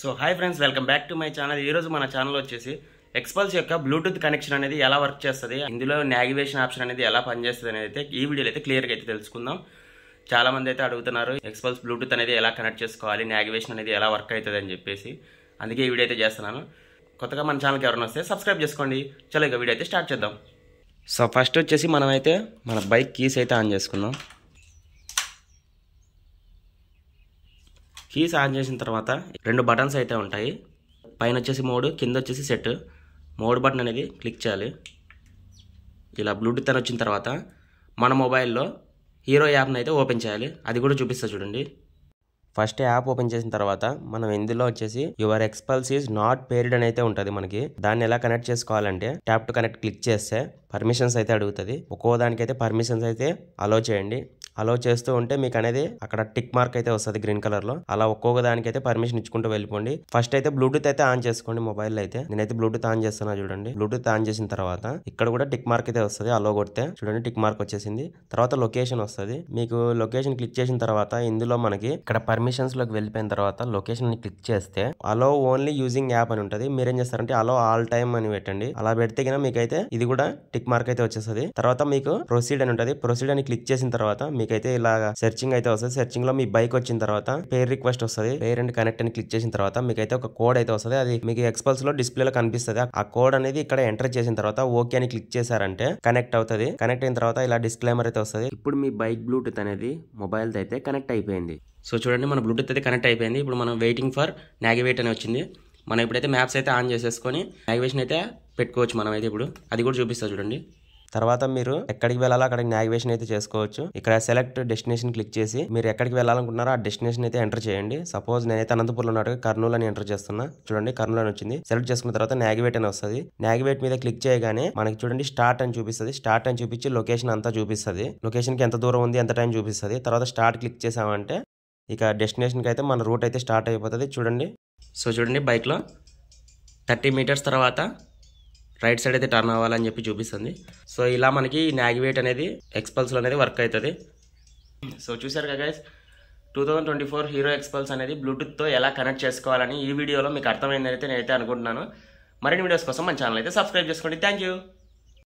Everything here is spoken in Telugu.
So hi friends, welcome back to my channel. ఈరోజు మన ఛానల్ వచ్చేసి ఎక్స్పల్స్ యొక్క బ్లూటూత్ కనెక్షన్ అనేది ఎలా వర్క్ చేస్తుంది, ఇందులో నావిగేషన్ ఆప్షన్ అనేది ఎలా పనిచేస్తుంది అనేది అయితే ఈ వీడియోలో అయితే క్లియర్గా అయితే తెలుసుకుందాం. చాలా మంది అయితే అడుగుతున్నారు ఎక్స్పల్స్ బ్లూటూత్ అనేది ఎలా కనెక్ట్ చేసుకోవాలి, నావిగేషన్ అనేది ఎలా వర్క్ అవుతుంది అని చెప్పేసి. అందుకే ఈ వీడియో అయితే చేస్తున్నాను. కొత్తగా మన ఛానల్కి ఎవరైనా వస్తే సబ్స్క్రైబ్ చేసుకోండి. చలో ఇక వీడియో అయితే స్టార్ట్ చేద్దాం. సో ఫస్ట్ వచ్చేసి మనమైతే మన బైక్ కీస్ అయితే ఆన్ చేసుకుందాం. కీస్ ఆన్ చేసిన తర్వాత రెండు బటన్స్ అయితే ఉంటాయి. పైన వచ్చేసి మోడ్, కింద వచ్చేసి సెట్. మోడ్ బటన్ అనేది క్లిక్ చేయాలి. ఇలా బ్లూటూత్ అని వచ్చిన తర్వాత మన మొబైల్లో హీరో యాప్ని అయితే ఓపెన్ చేయాలి. అది కూడా చూపిస్తా చూడండి. ఫస్ట్ యాప్ ఓపెన్ చేసిన తర్వాత మనం ఇందులో వచ్చేసి యువర్ ఎక్స్పల్స్ ఈజ్ నాట్ పేర్డ్ అని అయితే ఉంటుంది మనకి. దాన్ని ఎలా కనెక్ట్ చేసుకోవాలంటే ట్యాప్ టు కనెక్ట్ క్లిక్ చేస్తే పర్మిషన్స్ అయితే అడుగుతుంది. ఒక్కో దానికైతే పర్మిషన్స్ అయితే అలో చేయండి. అలో చేస్తూ ఉంటే మీకు అనేది అక్కడ టిక్ మార్క్ అయితే వస్తుంది గ్రీన్ కలర్ లో. అలా ఒక్కొక్క దానికైతే పర్మిషన్ ఇచ్చుకుంటూ వెళ్ళిపోండి. ఫస్ట్ అయితే బ్లూటూత్ అయితే ఆన్ చేసుకోండి మొబైల్ అయితే. నేనైతే బ్లూటూత్ ఆన్ చేస్తున్నా చూడండి. బ్లూటూత్ ఆన్ చేసిన తర్వాత ఇక్కడ కూడా టిక్ మార్క్ అయితే వస్తుంది. అలో కొడితే చూడండి టిక్ మార్క్ వచ్చేసింది. తర్వాత లొకేషన్ వస్తుంది. మీకు లొకేషన్ క్లిక్ చేసిన తర్వాత ఇందులో మనకి ఇక్కడ పర్మిషన్స్ లోకి వెళ్ళిపోయిన తర్వాత లొకేషన్ ని క్లిక్ చేస్తే అలో ఓన్లీ యూజింగ్ యాప్ అని ఉంటుంది. మీరేం చేస్తారంటే అలో ఆల్ టైమ్ అని పెట్టండి. అలా పెడితే కనుక మీకైతే ఇది కూడా టిక్ మార్క్ అయితే వచ్చేస్తుంది. తర్వాత మీకు ప్రొసీడ్ అని ఉంటుంది. ప్రొసీడ్ అని క్లిక్ చేసిన తర్వాత మీకైతే ఇలాగా సెర్చింగ్ అయితే వస్తుంది. సెర్చింగ్ లో మీ బైక్ వచ్చిన తర్వాత పేర్ రిక్వెస్ట్ వస్తుంది. పేర్ అండ్ కనెక్ట్ అని క్లిక్ చేసిన తర్వాత మీకైతే ఒక కోడ్ అయితే వస్తుంది. అది మీకు ఎక్స్పల్స్ లో డిస్ప్లే లో కనిపిస్తుంది. ఆ కోడ్ అనేది ఇక్కడ ఎంటర్ చేసిన తర్వాత ఓకే అని క్లిక్ చేశారంటే కనెక్ట్ అవుతుంది. కనెక్ట్ అయిన తర్వాత ఇలా డిస్క్లైమర్ అయితే వస్తుంది. ఇప్పుడు మీ బైక్ బ్లూటూత్ అనేది మొబైల్ అయితే కనెక్ట్ అయిపోయింది. సో చూడండి, మన బ్లూటూత్ అయితే కనెక్ట్ అయిపోయింది. ఇప్పుడు మనం వెయిటింగ్ ఫర్ నావిగేట్ అని వచ్చింది. మనం ఇప్పుడైతే మ్యాప్స్ అయితే ఆన్ చేసేసుకొని నావిగేషన్ అయితే పెట్టుకోవచ్చు. మనం అయితే ఇప్పుడు అది కూడా చూపిస్తా చూడండి. తర్వాత మీరు ఎక్కడికి వెళ్ళాలో అక్కడికి నావిగేషన్ అయితే చేసుకోవచ్చు. ఇక్కడ సెలెక్ట్ డెస్టినేషన్ క్లిక్ చేసి మీరు ఎక్కడికి వెళ్ళాలనుకున్నారో ఆ డెస్టినేషన్ అయితే ఎంటర్ చేయండి. సపోజ్ నేనైతే అనంతపురంలో ఉన్నట్టు కర్నూలు అని ఎంటర్ చేస్తున్నా. చూడండి కర్నూలు అని వచ్చింది. సెలెక్ట్ చేసుకున్న తర్వాత నావిగేట్ అని వస్తుంది. నావిగేట్ మీద క్లిక్ చేయగానే మనకి చూడండి స్టార్ట్ అని చూపిస్తుంది. స్టార్ట్ అని చూపించి లొకేషన్ అంతా చూపిస్తుంది. లొకేషన్ కి ఎంత దూరం ఉంది, ఎంత టైం చూపిస్తుంది. తర్వాత స్టార్ట్ క్లిక్ చేసామంటే ఇక డెస్టినేషన్కి అయితే మన రూట్ అయితే స్టార్ట్ అయిపోతుంది. చూడండి. సో చూడండి, బైక్లో 30 మీటర్స్ తర్వాత రైట్ సైడ్ అయితే టర్న్ అవ్వాలని చెప్పి చూపిస్తుంది. సో ఇలా మనకి నావిగేట్ అనేది ఎక్స్పల్స్లో అనేది వర్క్ అవుతుంది. సో చూసారు కదా గైస్, 2024 హీరో ఎక్స్పల్స్ అనేది బ్లూటూత్తో ఎలా కనెక్ట్ చేసుకోవాలని ఈ వీడియోలో మీకు అర్థమైందైతే నేనైతే అనుకుంటున్నాను. మరిన్ని వీడియోస్ కోసం మన ఛానల్ అయితే సబ్స్క్రైబ్ చేసుకోండి. Thank you.